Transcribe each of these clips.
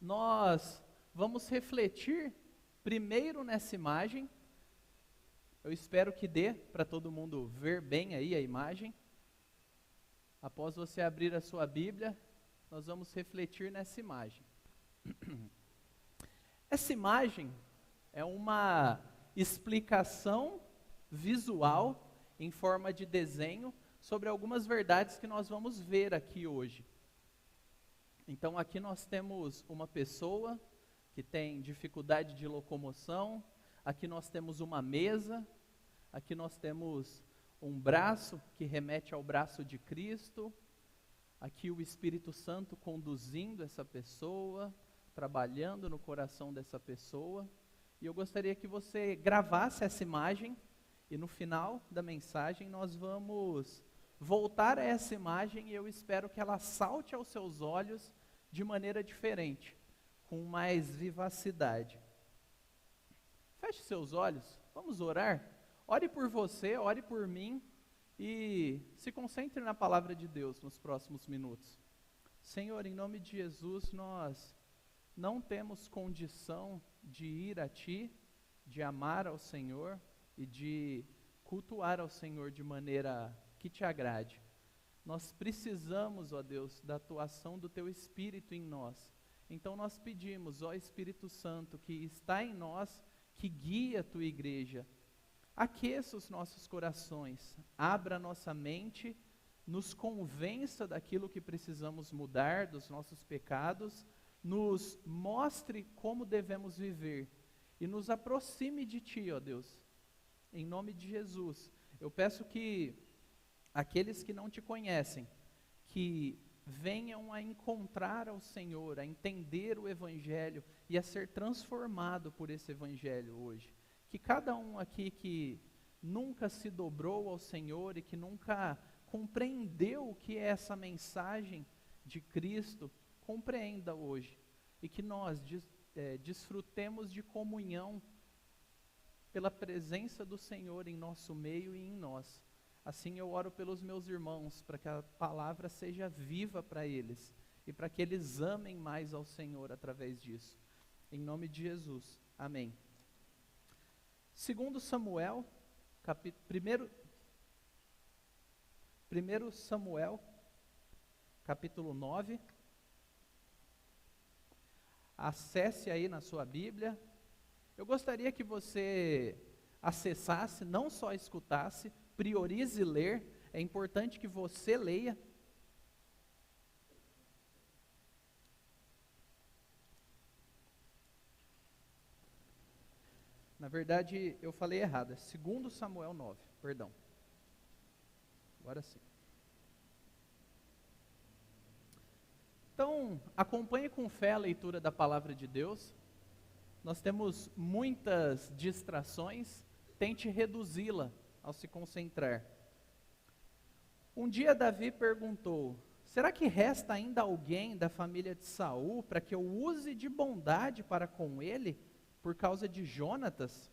nós vamos refletir primeiro nessa imagem. Eu espero que dê para todo mundo ver bem aí a imagem. Após você abrir a sua Bíblia, nós vamos refletir nessa imagem. Essa imagem é uma explicação visual em forma de desenho sobre algumas verdades que nós vamos ver aqui hoje. Então aqui nós temos uma pessoa que tem dificuldade de locomoção, aqui nós temos uma mesa, aqui nós temos um braço que remete ao braço de Cristo, aqui o Espírito Santo conduzindo essa pessoa, trabalhando no coração dessa pessoa. E eu gostaria que você gravasse essa imagem e no final da mensagem nós vamos voltar a essa imagem e eu espero que ela salte aos seus olhos de maneira diferente, com mais vivacidade. Feche seus olhos, vamos orar. Ore por você, ore por mim e se concentre na palavra de Deus nos próximos minutos. Senhor, em nome de Jesus, nós não temos condição de ir a Ti, de amar ao Senhor e de cultuar ao Senhor de maneira que Te agrade. Nós precisamos, ó Deus, da atuação do Teu Espírito em nós. Então nós pedimos, ó Espírito Santo, que está em nós, que guia a Tua igreja. Aqueça os nossos corações, abra nossa mente, nos convença daquilo que precisamos mudar, dos nossos pecados, nos mostre como devemos viver e nos aproxime de Ti, ó Deus. Em nome de Jesus, eu peço que aqueles que não Te conhecem, que venham a encontrar ao Senhor, a entender o Evangelho e a ser transformado por esse Evangelho hoje. Que cada um aqui que nunca se dobrou ao Senhor e que nunca compreendeu o que é essa mensagem de Cristo, compreenda hoje. E que nós desfrutemos de comunhão pela presença do Senhor em nosso meio e em nós. Assim eu oro pelos meus irmãos, para que a palavra seja viva para eles e para que eles amem mais ao Senhor através disso. Em nome de Jesus. Amém. Segundo Samuel, 1 Samuel, capítulo 9. Acesse aí na sua Bíblia. Eu gostaria que você acessasse, não só escutasse, priorize ler. É importante que você leia. Na verdade, eu falei errado, é 2 Samuel 9, perdão. Agora sim. Então, acompanhe com fé a leitura da palavra de Deus. Nós temos muitas distrações, tente reduzi-la ao se concentrar. Um dia Davi perguntou: será que resta ainda alguém da família de Saul para que eu use de bondade para com ele? Por causa de Jonatas?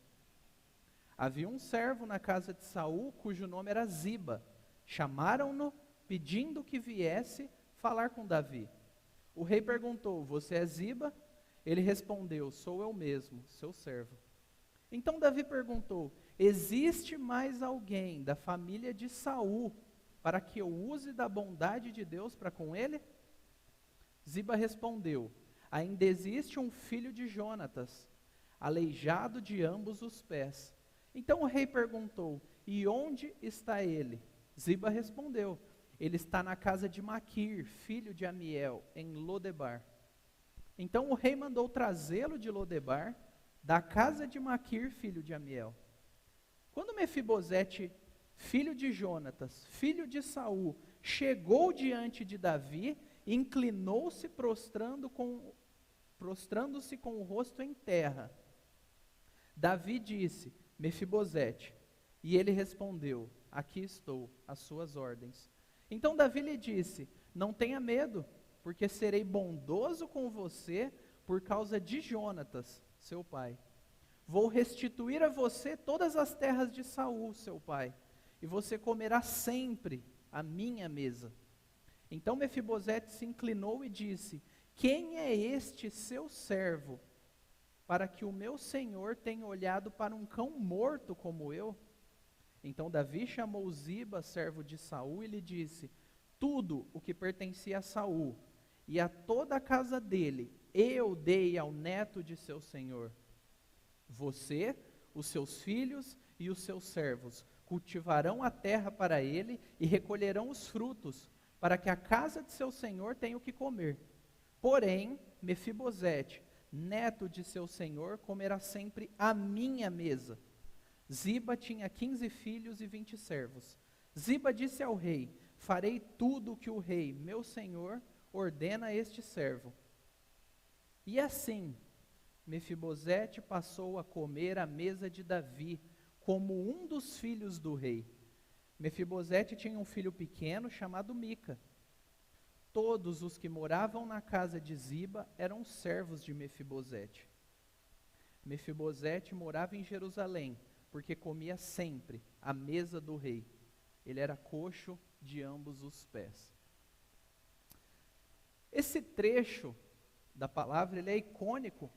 Havia um servo na casa de Saul, cujo nome era Ziba. Chamaram-no, pedindo que viesse falar com Davi. O rei perguntou: você é Ziba? Ele respondeu: sou eu mesmo, seu servo. Então Davi perguntou: existe mais alguém da família de Saul para que eu use da bondade de Deus para com ele? Ziba respondeu: ainda existe um filho de Jonatas, aleijado de ambos os pés. Então o rei perguntou: e onde está ele? Ziba respondeu: ele está na casa de Maquir, filho de Amiel, em Lodebar. Então o rei mandou trazê-lo de Lodebar, da casa de Maquir, filho de Amiel. Quando Mefibosete, filho de Jonatas, filho de Saul, chegou diante de Davi, inclinou-se prostrando-se com o rosto em terra. Davi disse: Mefibosete. E ele respondeu: aqui estou, às suas ordens. Então Davi lhe disse: não tenha medo, porque serei bondoso com você por causa de Jonatas, seu pai. Vou restituir a você todas as terras de Saul, seu pai, e você comerá sempre à minha mesa. Então Mefibosete se inclinou e disse: quem é este seu servo, para que o meu senhor tenha olhado para um cão morto como eu? Então Davi chamou Ziba, servo de Saul, e lhe disse: tudo o que pertencia a Saul e a toda a casa dele, eu dei ao neto de seu senhor. Você, os seus filhos e os seus servos cultivarão a terra para ele e recolherão os frutos, para que a casa de seu senhor tenha o que comer. Porém, Mefibosete, neto de seu senhor, comerá sempre à minha mesa. Ziba tinha 15 filhos e 20 servos. Ziba disse ao rei: farei tudo o que o rei, meu senhor, ordena a este servo. E assim, Mefibosete passou a comer à mesa de Davi, como um dos filhos do rei. Mefibosete tinha um filho pequeno chamado Mica. Todos os que moravam na casa de Ziba eram servos de Mefibosete. Mefibosete morava em Jerusalém, porque comia sempre à mesa do rei. Ele era coxo de ambos os pés. Esse trecho da palavra, ele é icônico,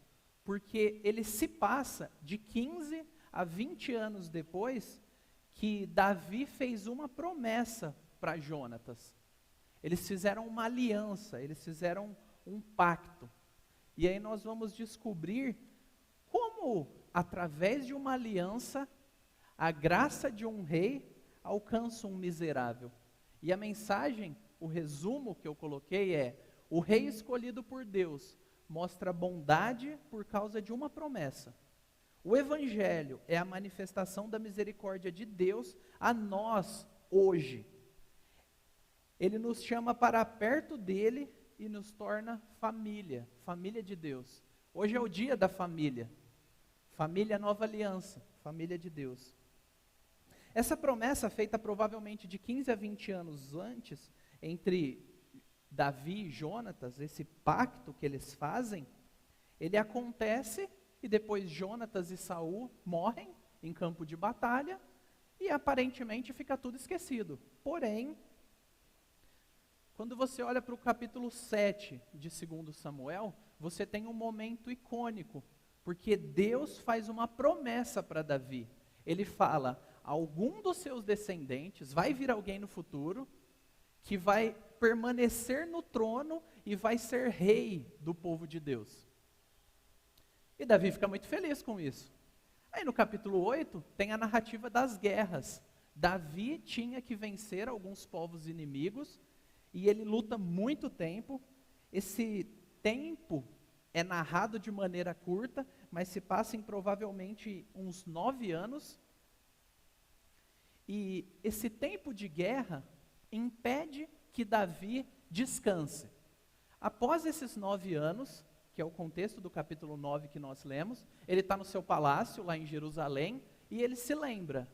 porque ele se passa de 15 a 20 anos depois que Davi fez uma promessa para Jonatas. Eles fizeram uma aliança, eles fizeram um pacto. E aí nós vamos descobrir como, através de uma aliança, a graça de um rei alcança um miserável. E a mensagem, o resumo que eu coloquei é: o rei escolhido por Deus mostra bondade por causa de uma promessa. O evangelho é a manifestação da misericórdia de Deus a nós hoje. Ele nos chama para perto dele e nos torna família, família de Deus. Hoje é o dia da família, família nova aliança, família de Deus. Essa promessa, feita provavelmente de 15 a 20 anos antes, entre Davi e Jonatas, esse pacto que eles fazem, ele acontece e depois Jonatas e Saul morrem em campo de batalha e aparentemente fica tudo esquecido. Porém, quando você olha para o capítulo 7 de 2 Samuel, você tem um momento icônico, porque Deus faz uma promessa para Davi. Ele fala: algum dos seus descendentes, vai vir alguém no futuro, que vai permanecer no trono e vai ser rei do povo de Deus. E Davi fica muito feliz com isso. Aí no capítulo 8, tem a narrativa das guerras. Davi tinha que vencer alguns povos inimigos, e ele luta muito tempo. Esse tempo é narrado de maneira curta, mas se passa em provavelmente uns 9 anos. E esse tempo de guerra impede que Davi descanse. Após esses 9 anos, que é o contexto do capítulo 9 que nós lemos, ele está no seu palácio lá em Jerusalém, e ele se lembra: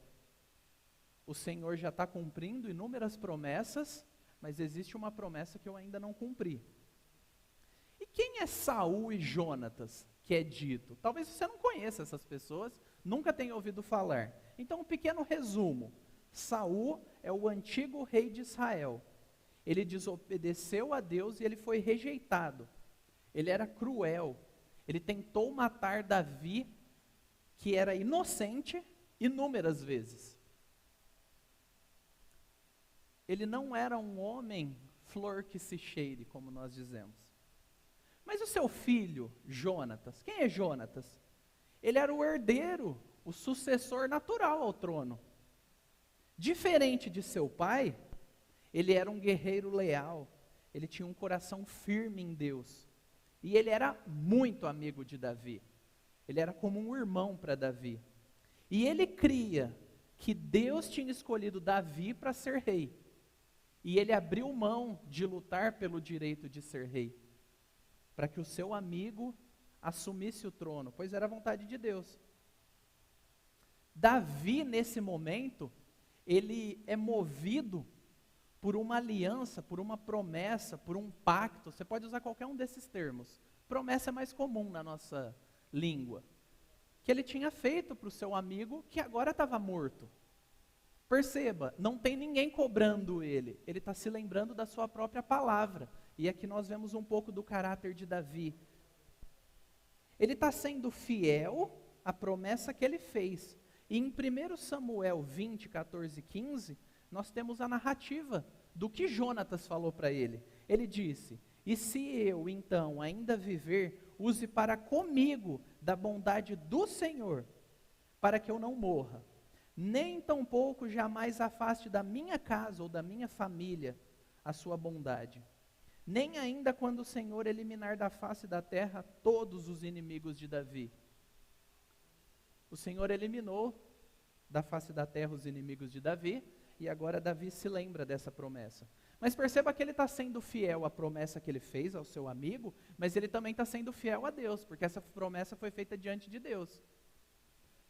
o Senhor já está cumprindo inúmeras promessas, mas existe uma promessa que eu ainda não cumpri. E quem é Saul e Jonatas, que é dito? Talvez você não conheça essas pessoas, nunca tenha ouvido falar. Então, um pequeno resumo. Saul é o antigo rei de Israel. Ele desobedeceu a Deus e ele foi rejeitado. Ele era cruel. Ele tentou matar Davi, que era inocente, inúmeras vezes. Ele não era um homem flor que se cheire, como nós dizemos. Mas o seu filho, Jonatas, quem é Jonatas? Ele era o herdeiro, o sucessor natural ao trono. Diferente de seu pai, ele era um guerreiro leal, ele tinha um coração firme em Deus. E ele era muito amigo de Davi. Ele era como um irmão para Davi. E ele cria que Deus tinha escolhido Davi para ser rei. E ele abriu mão de lutar pelo direito de ser rei, para que o seu amigo assumisse o trono, pois era a vontade de Deus. Davi, nesse momento, ele é movido por uma aliança, por uma promessa, por um pacto. Você pode usar qualquer um desses termos. Promessa é mais comum na nossa língua. Que ele tinha feito para o seu amigo, que agora estava morto. Perceba, não tem ninguém cobrando ele. Ele está se lembrando da sua própria palavra. E aqui nós vemos um pouco do caráter de Davi. Ele está sendo fiel à promessa que ele fez. E em 1 Samuel 20, 14 e 15, nós temos a narrativa do que Jonatas falou para ele. Ele disse: e se eu então ainda viver, use para comigo da bondade do Senhor, para que eu não morra. Nem tampouco jamais afaste da minha casa ou da minha família a sua bondade. Nem ainda quando o Senhor eliminar da face da terra todos os inimigos de Davi. O Senhor eliminou da face da terra os inimigos de Davi, e agora Davi se lembra dessa promessa. Mas perceba que ele está sendo fiel à promessa que ele fez ao seu amigo, mas ele também está sendo fiel a Deus, porque essa promessa foi feita diante de Deus.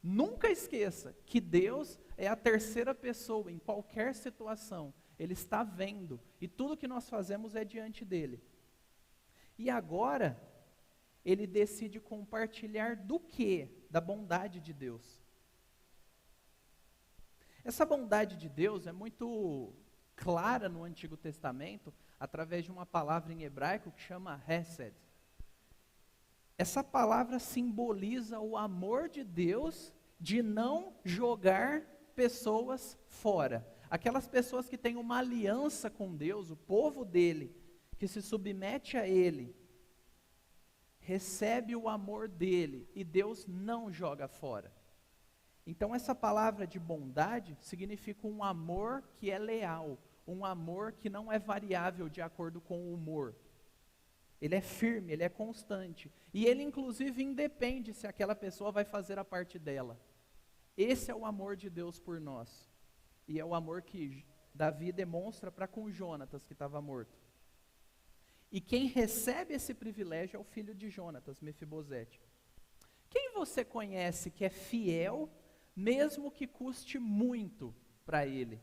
Nunca esqueça que Deus é a terceira pessoa em qualquer situação. Ele está vendo, e tudo que nós fazemos é diante dele. E agora, ele decide compartilhar do quê? Da bondade de Deus. Essa bondade de Deus é muito clara no Antigo Testamento, através de uma palavra em hebraico que chama Hesed. Essa palavra simboliza o amor de Deus de não jogar pessoas fora. Aquelas pessoas que têm uma aliança com Deus, o povo dele, que se submete a ele, recebe o amor dele e Deus não joga fora. Então essa palavra de bondade significa um amor que é leal, um amor que não é variável de acordo com o humor. Ele é firme, ele é constante, e ele inclusive independe se aquela pessoa vai fazer a parte dela. Esse é o amor de Deus por nós, e é o amor que Davi demonstra para com Jonatas, que estava morto. E quem recebe esse privilégio é o filho de Jonatas, Mefibosete. Quem você conhece que é fiel, mesmo que custe muito para ele?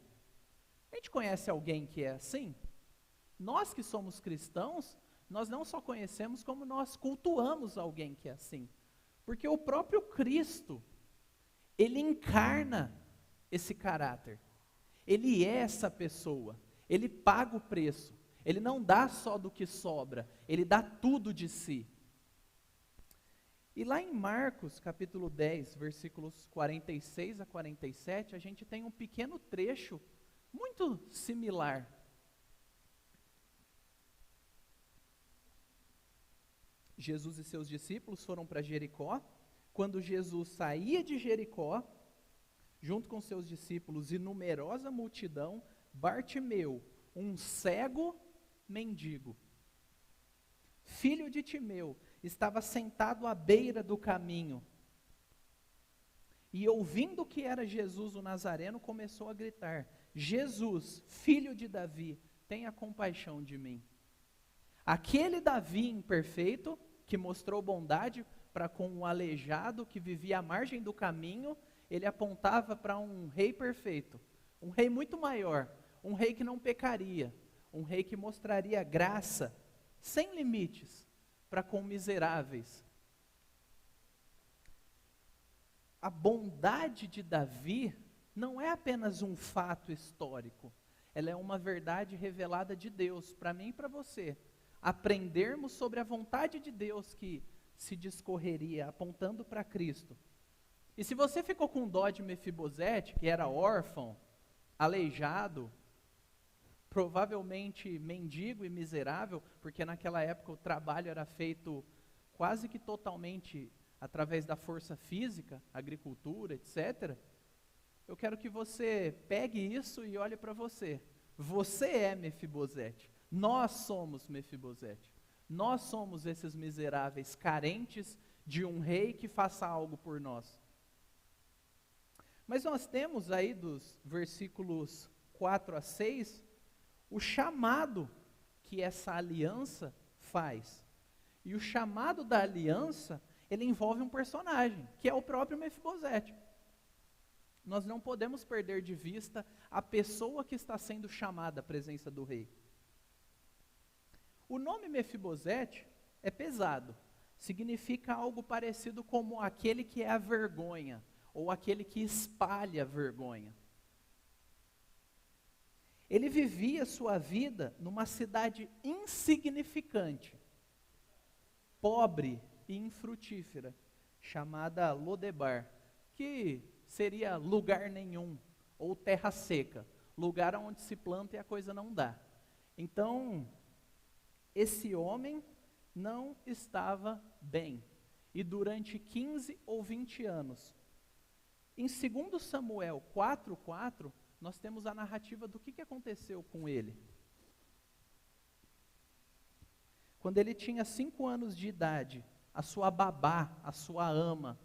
A gente conhece alguém que é assim? Nós que somos cristãos, nós não só conhecemos, como nós cultuamos alguém que é assim. Porque o próprio Cristo, ele encarna esse caráter. Ele é essa pessoa. Ele paga o preço. Ele não dá só do que sobra, ele dá tudo de si. E lá em Marcos, capítulo 10, versículos 46 a 47, a gente tem um pequeno trecho muito similar. Jesus e seus discípulos foram para Jericó. Quando Jesus saía de Jericó, junto com seus discípulos e numerosa multidão, Bartimeu, um cego mendigo, filho de Timeu, estava sentado à beira do caminho. E ouvindo que era Jesus o Nazareno, começou a gritar: Jesus, filho de Davi, tenha compaixão de mim. Aquele Davi imperfeito, que mostrou bondade para com o aleijado que vivia à margem do caminho, ele apontava para um rei perfeito, um rei muito maior, um rei que não pecaria, um rei que mostraria graça sem limites para com miseráveis. A bondade de Davi não é apenas um fato histórico, ela é uma verdade revelada de Deus para mim e para você. Aprendermos sobre a vontade de Deus que se discorreria apontando para Cristo. E se você ficou com dó de Mefibosete, que era órfão, aleijado, provavelmente mendigo e miserável, porque naquela época o trabalho era feito quase que totalmente através da força física, agricultura, etc. Eu quero que você pegue isso e olhe para você. Você é Mefibosete. Nós somos Mefibosete. Nós somos esses miseráveis carentes de um rei que faça algo por nós. Mas nós temos aí dos versículos 4 a 6, o chamado que essa aliança faz. E o chamado da aliança, ele envolve um personagem, que é o próprio Mefibosete. Nós não podemos perder de vista a pessoa que está sendo chamada à presença do rei. O nome Mefibosete é pesado, significa algo parecido como aquele que é a vergonha, ou aquele que espalha vergonha. Ele vivia sua vida numa cidade insignificante, pobre e infrutífera, chamada Lodebar, que seria lugar nenhum, ou terra seca, lugar onde se planta e a coisa não dá. Então, esse homem não estava bem, e durante 15 ou 20 anos. Em 2 Samuel 4:4, nós temos a narrativa do que aconteceu com ele. Quando ele tinha 5 anos de idade, a sua babá, a sua ama,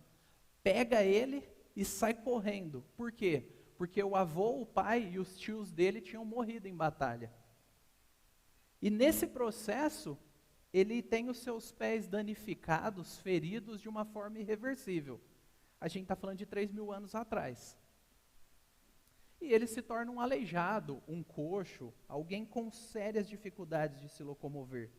pega ele e sai correndo. Por quê? Porque o avô, o pai e os tios dele tinham morrido em batalha. E nesse processo, ele tem os seus pés danificados, feridos de uma forma irreversível. A gente está falando de 3.000 anos atrás. E ele se torna um aleijado, um coxo, alguém com sérias dificuldades de se locomover.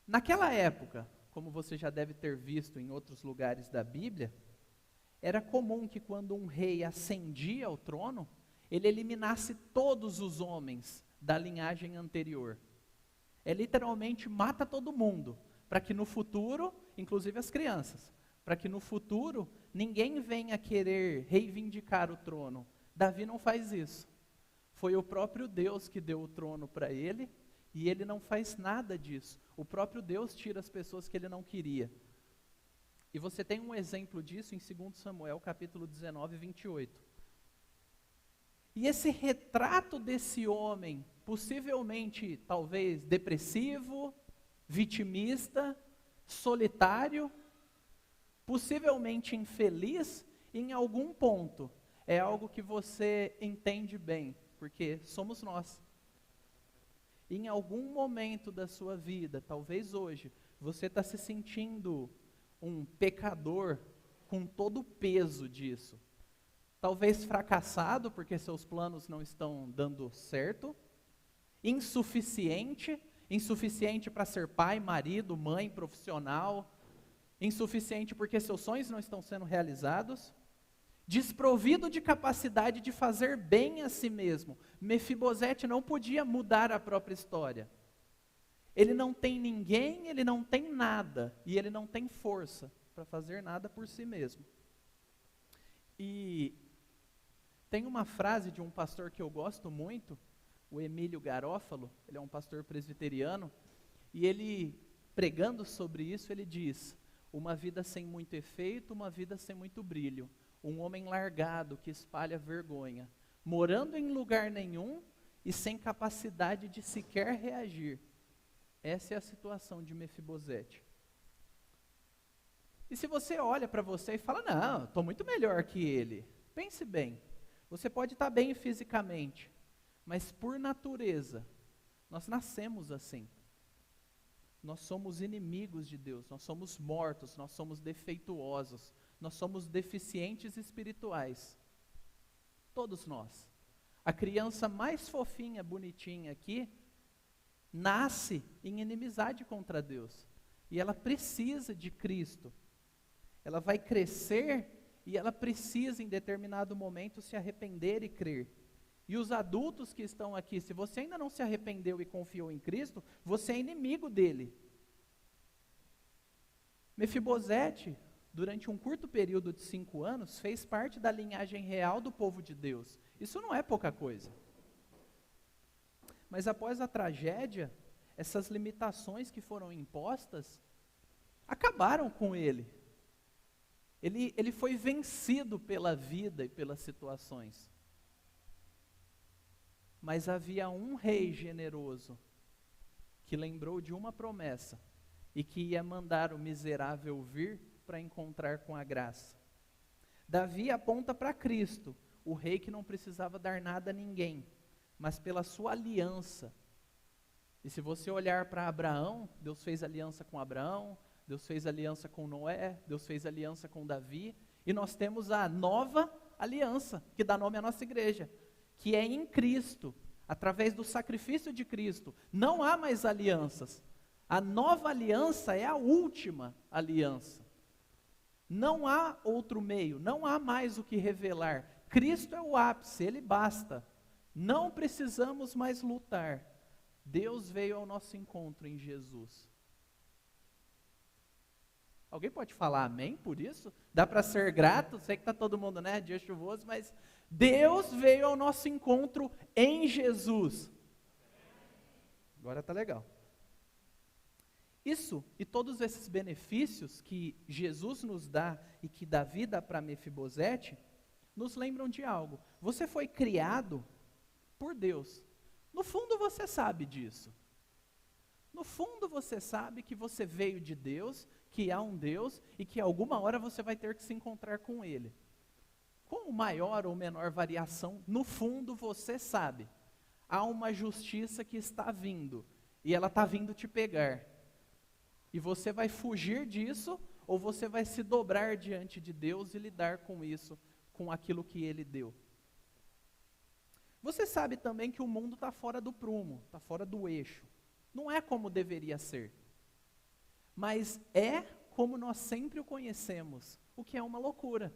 Naquela época, como você já deve ter visto em outros lugares da Bíblia, era comum que quando um rei ascendia ao trono, ele eliminasse todos os homens da linhagem anterior. Literalmente mata todo mundo, para que no futuro, inclusive as crianças, para que no futuro ninguém venha querer reivindicar o trono. Davi não faz isso. Foi o próprio Deus que deu o trono para ele, e ele não faz nada disso. O próprio Deus tira as pessoas que ele não queria. E você tem um exemplo disso em 2 Samuel, capítulo 19, 28. E esse retrato desse homem, possivelmente, talvez, depressivo, vitimista, solitário, possivelmente infeliz, em algum ponto, é algo que você entende bem, porque somos nós. Em algum momento da sua vida, talvez hoje, você está se sentindo um pecador com todo o peso disso. Talvez fracassado, porque seus planos não estão dando certo. Insuficiente para ser pai, marido, mãe, profissional. Insuficiente porque seus sonhos não estão sendo realizados. Desprovido de capacidade de fazer bem a si mesmo. Mefibosete não podia mudar a própria história. Ele não tem ninguém, ele não tem nada, e ele não tem força para fazer nada por si mesmo. E tem uma frase de um pastor que eu gosto muito, o Emílio Garófalo, ele é um pastor presbiteriano, e ele, pregando sobre isso, ele diz: uma vida sem muito efeito, uma vida sem muito brilho. Um homem largado que espalha vergonha, morando em lugar nenhum e sem capacidade de sequer reagir. Essa é a situação de Mefibosete. E se você olha para você e fala: não, estou muito melhor que ele. Pense bem, você pode estar bem fisicamente, mas por natureza, nós nascemos assim. Nós somos inimigos de Deus, nós somos mortos, nós somos defeituosos, nós somos deficientes espirituais. Todos nós. A criança mais fofinha, bonitinha aqui, nasce em inimizade contra Deus. E ela precisa de Cristo. Ela vai crescer e ela precisa, em determinado momento, se arrepender e crer. E os adultos que estão aqui, se você ainda não se arrependeu e confiou em Cristo, você é inimigo dele. Mefibosete, durante um curto período de 5 anos, fez parte da linhagem real do povo de Deus. Isso não é pouca coisa. Mas após a tragédia, essas limitações que foram impostas, acabaram com ele. Ele foi vencido pela vida e pelas situações. Mas havia um rei generoso, que lembrou de uma promessa, e que ia mandar o miserável vir para encontrar com a graça. Davi aponta para Cristo, o rei que não precisava dar nada a ninguém, mas pela sua aliança. E se você olhar para Abraão, Deus fez aliança com Abraão, Deus fez aliança com Noé, Deus fez aliança com Davi, e nós temos a nova aliança, que dá nome à nossa igreja, que é em Cristo, através do sacrifício de Cristo. Não há mais alianças. A nova aliança é a última aliança. Não há outro meio, não há mais o que revelar. Cristo é o ápice, ele basta. Não precisamos mais lutar. Deus veio ao nosso encontro em Jesus. Alguém pode falar amém por isso? Dá para ser grato? Sei que está todo mundo, né? Dia chuvoso, mas Deus veio ao nosso encontro em Jesus. Agora está legal. Isso e todos esses benefícios que Jesus nos dá e que dá vida para Mefibosete, nos lembram de algo. Você foi criado por Deus. No fundo você sabe disso. No fundo você sabe que você veio de Deus, que há um Deus e que alguma hora você vai ter que se encontrar com Ele. Com maior ou menor variação, no fundo você sabe. Há uma justiça que está vindo e ela está vindo te pegar. E você vai fugir disso ou você vai se dobrar diante de Deus e lidar com isso, com aquilo que Ele deu. Você sabe também que o mundo está fora do prumo, está fora do eixo. Não é como deveria ser. Mas é como nós sempre o conhecemos, o que é uma loucura.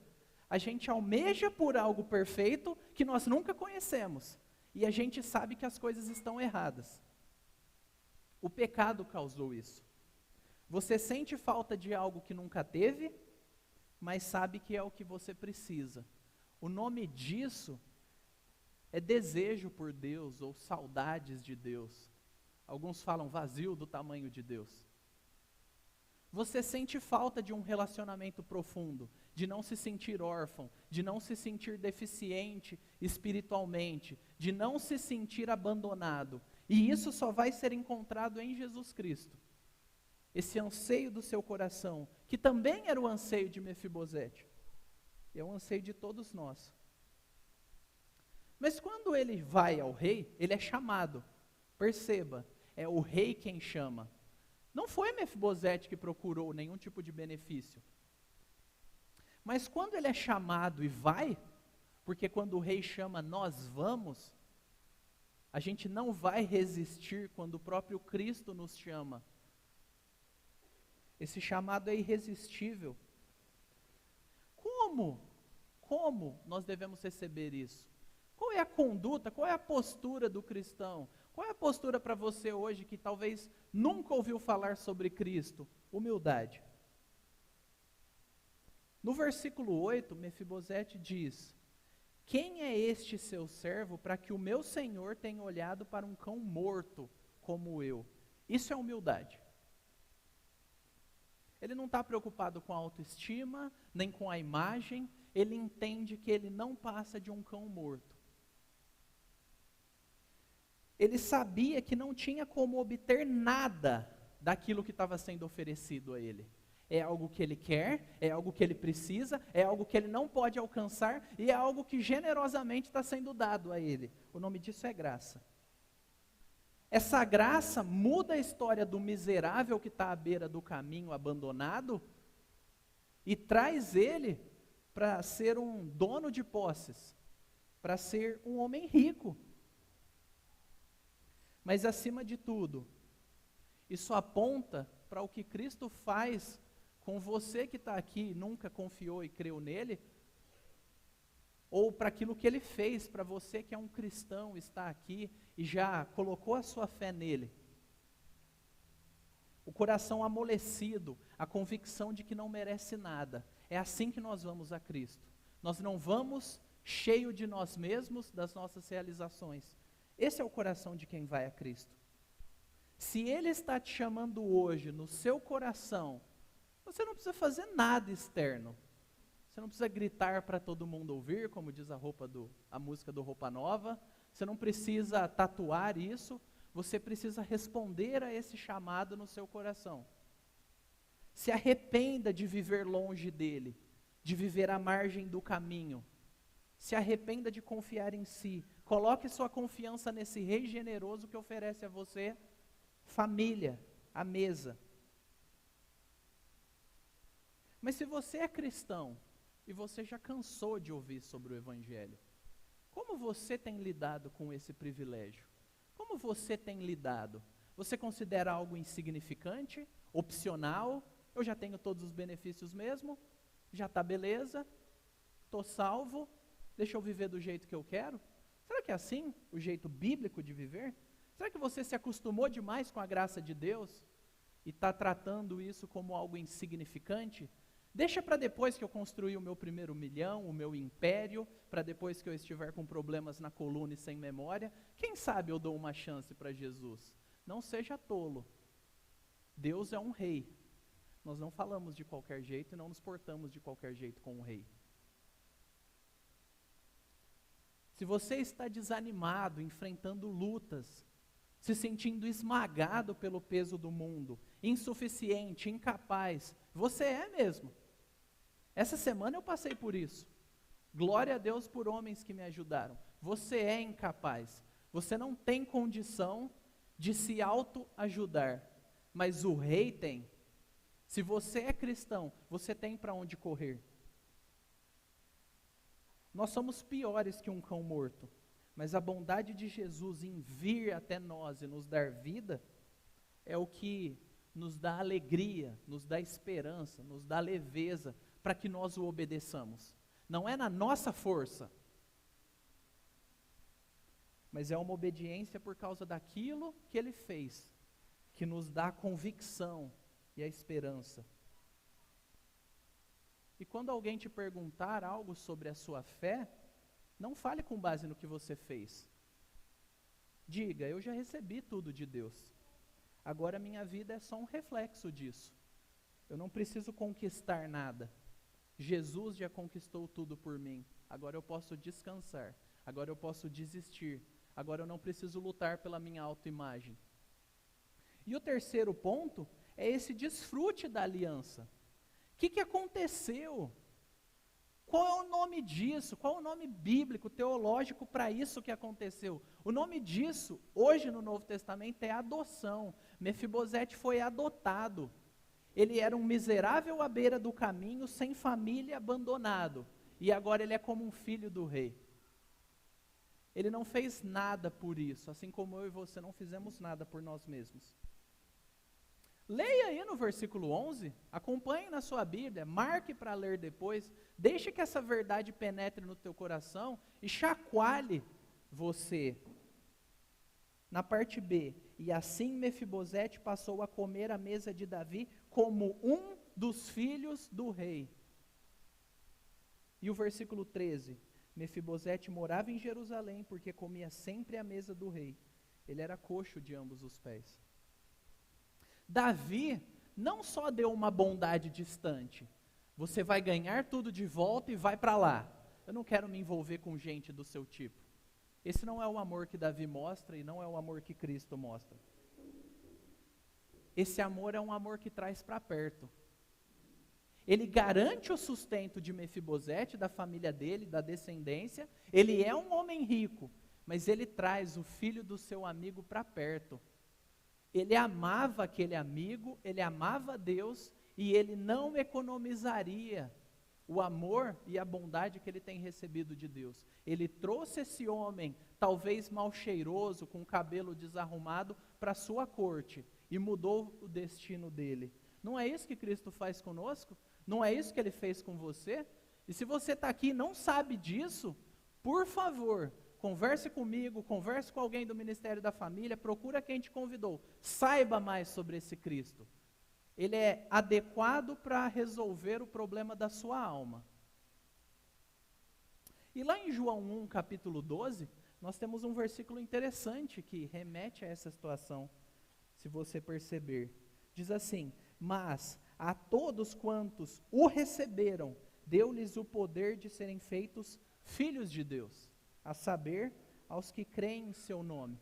A gente almeja por algo perfeito que nós nunca conhecemos. E a gente sabe que as coisas estão erradas. O pecado causou isso. Você sente falta de algo que nunca teve, mas sabe que é o que você precisa. O nome disso é desejo por Deus ou saudades de Deus. Alguns falam vazio do tamanho de Deus. Você sente falta de um relacionamento profundo, de não se sentir órfão, de não se sentir deficiente espiritualmente, de não se sentir abandonado. E isso só vai ser encontrado em Jesus Cristo. Esse anseio do seu coração, que também era o anseio de Mefibosete, é o anseio de todos nós. Mas quando ele vai ao rei, ele é chamado. Perceba, é o rei quem chama. Não foi Mefibosete que procurou nenhum tipo de benefício. Mas quando ele é chamado e vai, porque quando o rei chama, nós vamos, a gente não vai resistir quando o próprio Cristo nos chama. Esse chamado é irresistível. Como nós devemos receber isso? Qual é a conduta, qual é a postura do cristão? Qual é a postura para você hoje que talvez nunca ouviu falar sobre Cristo? Humildade. No versículo 8, Mefibosete diz: quem é este seu servo para que o meu senhor tenha olhado para um cão morto como eu? Isso é humildade. Ele não está preocupado com a autoestima, nem com a imagem, ele entende que ele não passa de um cão morto. Ele sabia que não tinha como obter nada daquilo que estava sendo oferecido a ele. É algo que ele quer, é algo que ele precisa, é algo que ele não pode alcançar e é algo que generosamente está sendo dado a ele. O nome disso é graça. Essa graça muda a história do miserável que está à beira do caminho abandonado e traz ele para ser um dono de posses, para ser um homem rico. Mas acima de tudo, isso aponta para o que Cristo faz com você que está aqui e nunca confiou e creu nele, ou para aquilo que ele fez para você que é um cristão, está aqui e já colocou a sua fé nele. O coração amolecido, a convicção de que não merece nada. É assim que nós vamos a Cristo. Nós não vamos cheio de nós mesmos, das nossas realizações. Esse é o coração de quem vai a Cristo. Se Ele está te chamando hoje no seu coração, você não precisa fazer nada externo. Você não precisa gritar para todo mundo ouvir, como diz a música do Roupa Nova. Você não precisa tatuar isso. Você precisa responder a esse chamado no seu coração. Se arrependa de viver longe dele, de viver à margem do caminho. Se arrependa de confiar em si. Coloque sua confiança nesse Rei generoso que oferece a você família, a mesa. Mas se você é cristão e você já cansou de ouvir sobre o Evangelho, como você tem lidado com esse privilégio? Como você tem lidado? Você considera algo insignificante, opcional? Eu já tenho todos os benefícios mesmo? Já está beleza? Estou salvo? Deixa eu viver do jeito que eu quero? Será que é assim o jeito bíblico de viver? Será que você se acostumou demais com a graça de Deus e está tratando isso como algo insignificante? Deixa para depois que eu construir o meu primeiro milhão, o meu império, para depois que eu estiver com problemas na coluna e sem memória, quem sabe eu dou uma chance para Jesus. Não seja tolo. Deus é um rei. Nós não falamos de qualquer jeito e não nos portamos de qualquer jeito com o rei. Se você está desanimado, enfrentando lutas, se sentindo esmagado pelo peso do mundo, insuficiente, incapaz, você é mesmo. Essa semana eu passei por isso. Glória a Deus por homens que me ajudaram. Você é incapaz. Você não tem condição de se autoajudar. Mas o rei tem. Se você é cristão, você tem para onde correr. Nós somos piores que um cão morto. Mas a bondade de Jesus em vir até nós e nos dar vida é o que nos dá alegria, nos dá esperança, nos dá leveza para que nós o obedeçamos. Não é na nossa força, mas é uma obediência por causa daquilo que ele fez, que nos dá a convicção e a esperança. E quando alguém te perguntar algo sobre a sua fé, não fale com base no que você fez. Diga, eu já recebi tudo de Deus. Agora minha vida é só um reflexo disso. Eu não preciso conquistar nada. Jesus já conquistou tudo por mim. Agora eu posso descansar. Agora eu posso desistir. Agora eu não preciso lutar pela minha autoimagem. E o terceiro ponto é esse desfrute da aliança. O que aconteceu? Qual é o nome disso? Qual é o nome bíblico, teológico para isso que aconteceu? O nome disso, hoje no Novo Testamento, é adoção. Mefibosete foi adotado. Ele era um miserável à beira do caminho, sem família, abandonado. E agora ele é como um filho do rei. Ele não fez nada por isso, assim como eu e você não fizemos nada por nós mesmos. Leia aí no versículo 11, acompanhe na sua Bíblia, marque para ler depois, deixe que essa verdade penetre no teu coração e chacoalhe você. Na parte B, e assim Mefibosete passou a comer à mesa de Davi como um dos filhos do rei. E o versículo 13, Mefibosete morava em Jerusalém porque comia sempre à mesa do rei. Ele era coxo de ambos os pés. Davi não só deu uma bondade distante, você vai ganhar tudo de volta e vai para lá. Eu não quero me envolver com gente do seu tipo. Esse não é o amor que Davi mostra e não é o amor que Cristo mostra. Esse amor é um amor que traz para perto. Ele garante o sustento de Mefibosete, da família dele, da descendência. Ele é um homem rico, mas ele traz o filho do seu amigo para perto. Ele amava aquele amigo, ele amava Deus e ele não economizaria o amor e a bondade que ele tem recebido de Deus. Ele trouxe esse homem, talvez mal cheiroso, com o cabelo desarrumado, para a sua corte e mudou o destino dele. Não é isso que Cristo faz conosco? Não é isso que ele fez com você? E se você está aqui e não sabe disso, por favor, converse comigo, converse com alguém do Ministério da Família, procura quem te convidou. Saiba mais sobre esse Cristo. Ele é adequado para resolver o problema da sua alma. E lá em João 1, capítulo 12, nós temos um versículo interessante que remete a essa situação, se você perceber. Diz assim, mas a todos quantos o receberam, deu-lhes o poder de serem feitos filhos de Deus, a saber, aos que creem em seu nome.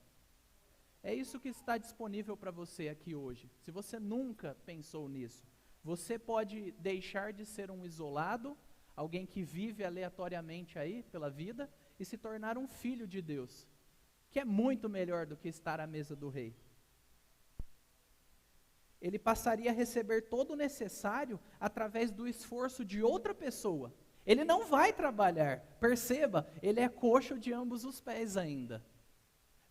É isso que está disponível para você aqui hoje. Se você nunca pensou nisso, você pode deixar de ser um isolado, alguém que vive aleatoriamente aí pela vida, e se tornar um filho de Deus, que é muito melhor do que estar à mesa do rei. Ele passaria a receber todo o necessário através do esforço de outra pessoa. Ele não vai trabalhar, perceba, ele é coxo de ambos os pés ainda.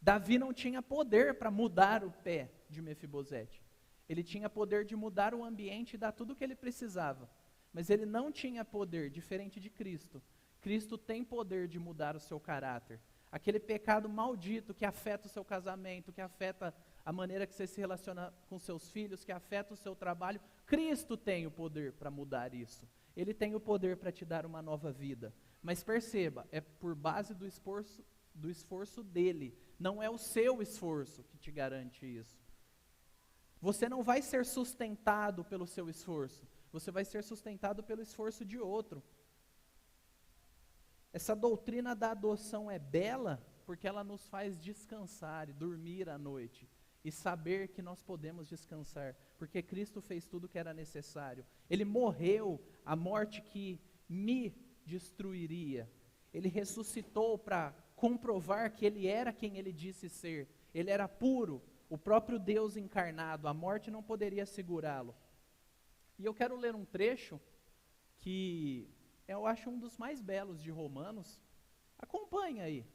Davi não tinha poder para mudar o pé de Mefibosete. Ele tinha poder de mudar o ambiente e dar tudo o que ele precisava. Mas ele não tinha poder, diferente de Cristo. Cristo tem poder de mudar o seu caráter. aquele pecado maldito que afeta o seu casamento, que afeta a maneira que você se relaciona com seus filhos, que afeta o seu trabalho, Cristo tem o poder para mudar isso. Ele tem o poder para te dar uma nova vida. Mas perceba, é por base do esforço dele, não é o seu esforço que te garante isso. Você não vai ser sustentado pelo seu esforço, você vai ser sustentado pelo esforço de outro. Essa doutrina da adoção é bela porque ela nos faz descansar e dormir à noite e saber que nós podemos descansar, porque Cristo fez tudo o que era necessário. Ele morreu a morte que me destruiria. Ele ressuscitou para comprovar que Ele era quem Ele disse ser. Ele era puro, o próprio Deus encarnado, a morte não poderia segurá-lo. E eu quero ler um trecho que eu acho um dos mais belos de Romanos. Acompanha aí.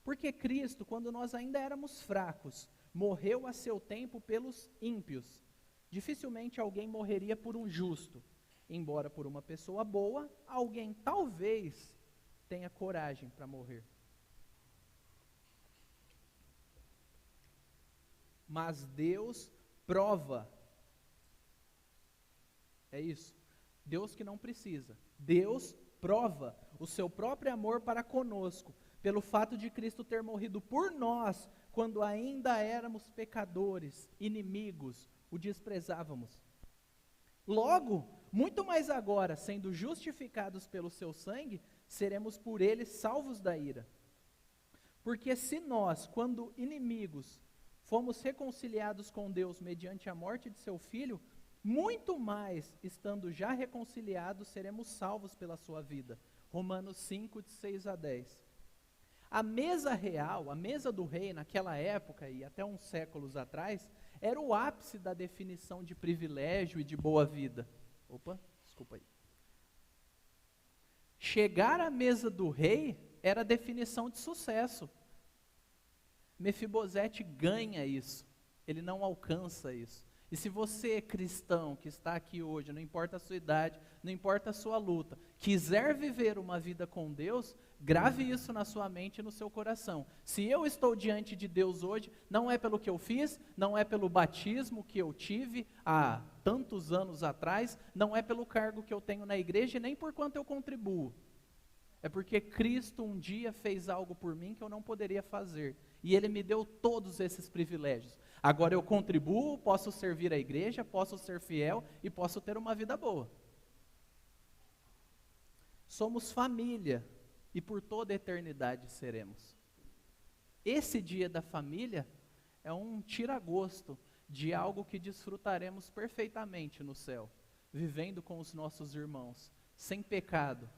Porque Cristo, quando nós ainda éramos fracos, morreu a seu tempo pelos ímpios. Dificilmente alguém morreria por um justo. Embora por uma pessoa boa, alguém talvez tenha coragem para morrer. Mas Deus prova. É isso. Deus que não precisa. Deus prova o seu próprio amor para conosco, pelo fato de Cristo ter morrido por nós, quando ainda éramos pecadores, inimigos, o desprezávamos. Logo, muito mais agora, sendo justificados pelo seu sangue, seremos por ele salvos da ira. Porque se nós, quando inimigos, fomos reconciliados com Deus mediante a morte de seu Filho, muito mais, estando já reconciliados, seremos salvos pela sua vida. Romanos 5, de 6 a 10. A mesa real, a mesa do rei naquela época e até uns séculos atrás, era o ápice da definição de privilégio e de boa vida. Opa, desculpa aí. Chegar à mesa do rei era a definição de sucesso. Mefibosete ganha isso, ele não alcança isso. E se você é cristão que está aqui hoje, não importa a sua idade, não importa a sua luta, quiser viver uma vida com Deus, grave isso na sua mente e no seu coração. Se eu estou diante de Deus hoje, não é pelo que eu fiz, não é pelo batismo que eu tive há tantos anos atrás, não é pelo cargo que eu tenho na igreja e nem por quanto eu contribuo. É porque Cristo um dia fez algo por mim que eu não poderia fazer. E Ele me deu todos esses privilégios. Agora eu contribuo, posso servir a igreja, posso ser fiel e posso ter uma vida boa. Somos família e por toda a eternidade seremos. Esse dia da família é um tira-gosto de algo que desfrutaremos perfeitamente no céu, vivendo com os nossos irmãos, sem pecado,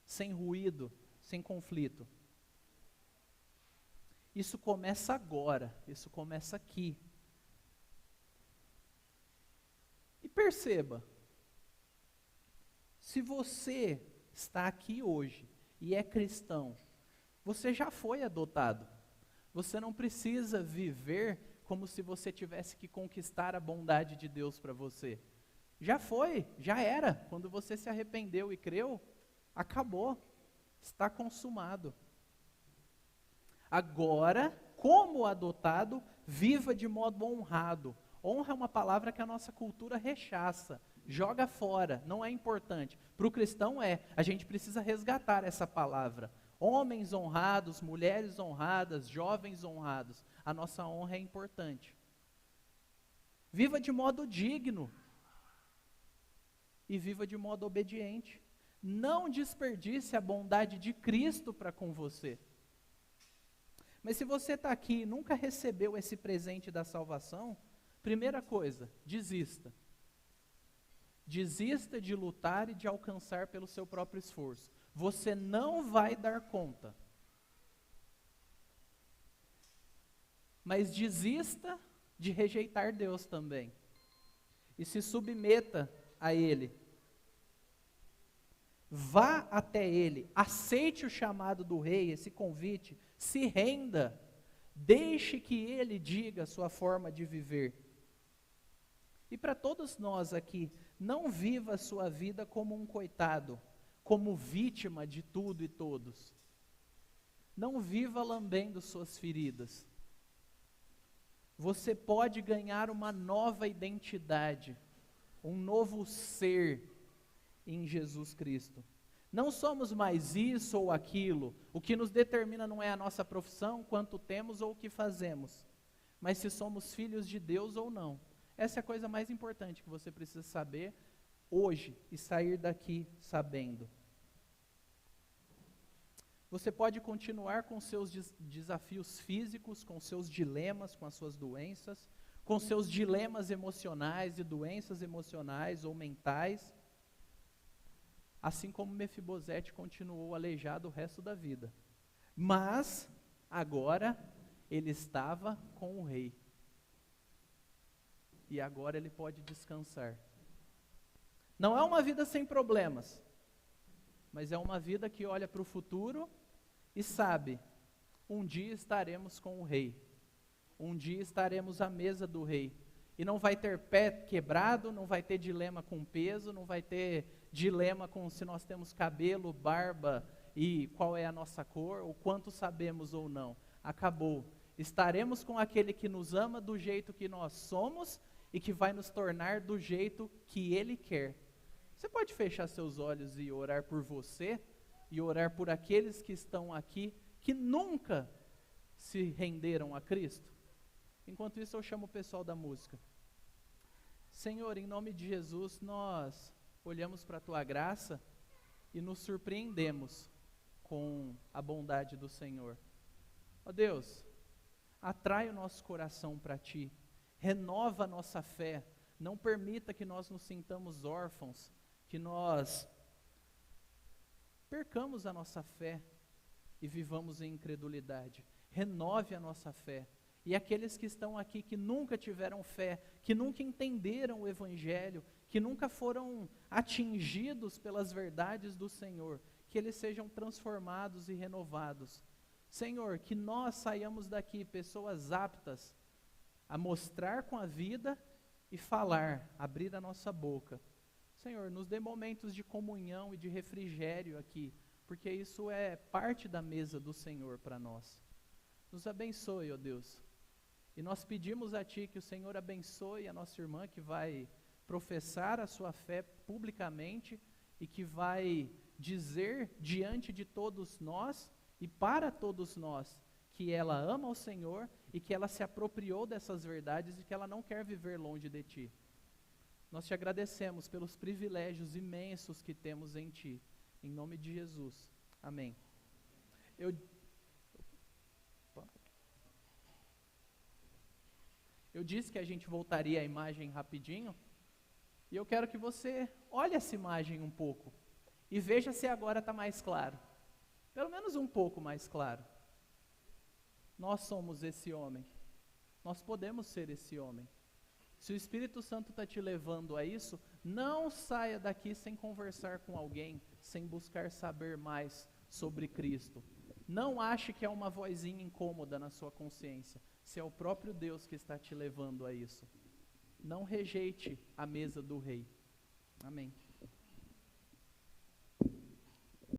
sem ruído, sem conflito. Isso começa agora, isso começa aqui. E perceba, se você está aqui hoje e é cristão, você já foi adotado. Você não precisa viver como se você tivesse que conquistar a bondade de Deus para você. Já foi, já era. Quando você se arrependeu e creu, acabou, está consumado. Agora, como adotado, viva de modo honrado. Honra é uma palavra que a nossa cultura rechaça, joga fora, não é importante. Para o cristão é, a gente precisa resgatar essa palavra. Homens honrados, mulheres honradas, jovens honrados, a nossa honra é importante. Viva de modo digno e viva de modo obediente. Não desperdice a bondade de Cristo para com você. Mas se você está aqui e nunca recebeu esse presente da salvação, primeira coisa, desista. Desista de lutar e de alcançar pelo seu próprio esforço. Você não vai dar conta. Mas desista de rejeitar Deus também. E se submeta a Ele. Vá até Ele, aceite o chamado do rei, esse convite, se renda, deixe que Ele diga a sua forma de viver. E para todos nós aqui, não viva a sua vida como um coitado, como vítima de tudo e todos. Não viva lambendo suas feridas. Você pode ganhar uma nova identidade, um novo ser em Jesus Cristo. Não somos mais isso ou aquilo. O que nos determina não é a nossa profissão, quanto temos ou o que fazemos, mas se somos filhos de Deus ou não. Essa é a coisa mais importante que você precisa saber hoje e sair daqui sabendo. Você pode continuar com seus desafios físicos, com seus dilemas, com as suas doenças, com seus dilemas emocionais e doenças emocionais ou mentais, assim como Mefibosete continuou aleijado o resto da vida. Mas, agora, ele estava com o rei. E agora ele pode descansar. Não é uma vida sem problemas, mas é uma vida que olha para o futuro e sabe, um dia estaremos com o rei. Um dia estaremos à mesa do rei. E não vai ter pé quebrado, não vai ter dilema com peso, não vai ter dilema com se nós temos cabelo, barba e qual é a nossa cor, ou quanto sabemos ou não. Acabou. Estaremos com aquele que nos ama do jeito que nós somos e que vai nos tornar do jeito que Ele quer. Você pode fechar seus olhos e orar por você e orar por aqueles que estão aqui que nunca se renderam a Cristo? Enquanto isso, eu chamo o pessoal da música. Senhor, em nome de Jesus, nós olhamos para a Tua graça e nos surpreendemos com a bondade do Senhor. Ó Deus, atrai o nosso coração para Ti, renova a nossa fé, não permita que nós nos sintamos órfãos, que nós percamos a nossa fé e vivamos em incredulidade. Renove a nossa fé. E aqueles que estão aqui que nunca tiveram fé, que nunca entenderam o Evangelho, que nunca foram atingidos pelas verdades do Senhor, que eles sejam transformados e renovados. Senhor, que nós saiamos daqui pessoas aptas a mostrar com a vida e falar, abrir a nossa boca. Senhor, nos dê momentos de comunhão e de refrigério aqui, porque isso é parte da mesa do Senhor para nós. Nos abençoe, ó Deus. E nós pedimos a Ti que o Senhor abençoe a nossa irmã que vai professar a sua fé publicamente e que vai dizer diante de todos nós e para todos nós que ela ama o Senhor e que ela se apropriou dessas verdades e que ela não quer viver longe de Ti. Nós Te agradecemos pelos privilégios imensos que temos em Ti. Em nome de Jesus. Amém. Eu disse que a gente voltaria à imagem rapidinho, e eu quero que você olhe essa imagem um pouco, e veja se agora está mais claro, pelo menos um pouco mais claro. Nós somos esse homem, nós podemos ser esse homem. Se o Espírito Santo está te levando a isso, não saia daqui sem conversar com alguém, sem buscar saber mais sobre Cristo. Não ache que é uma vozinha incômoda na sua consciência. Se é o próprio Deus que está te levando a isso. Não rejeite a mesa do rei. Amém.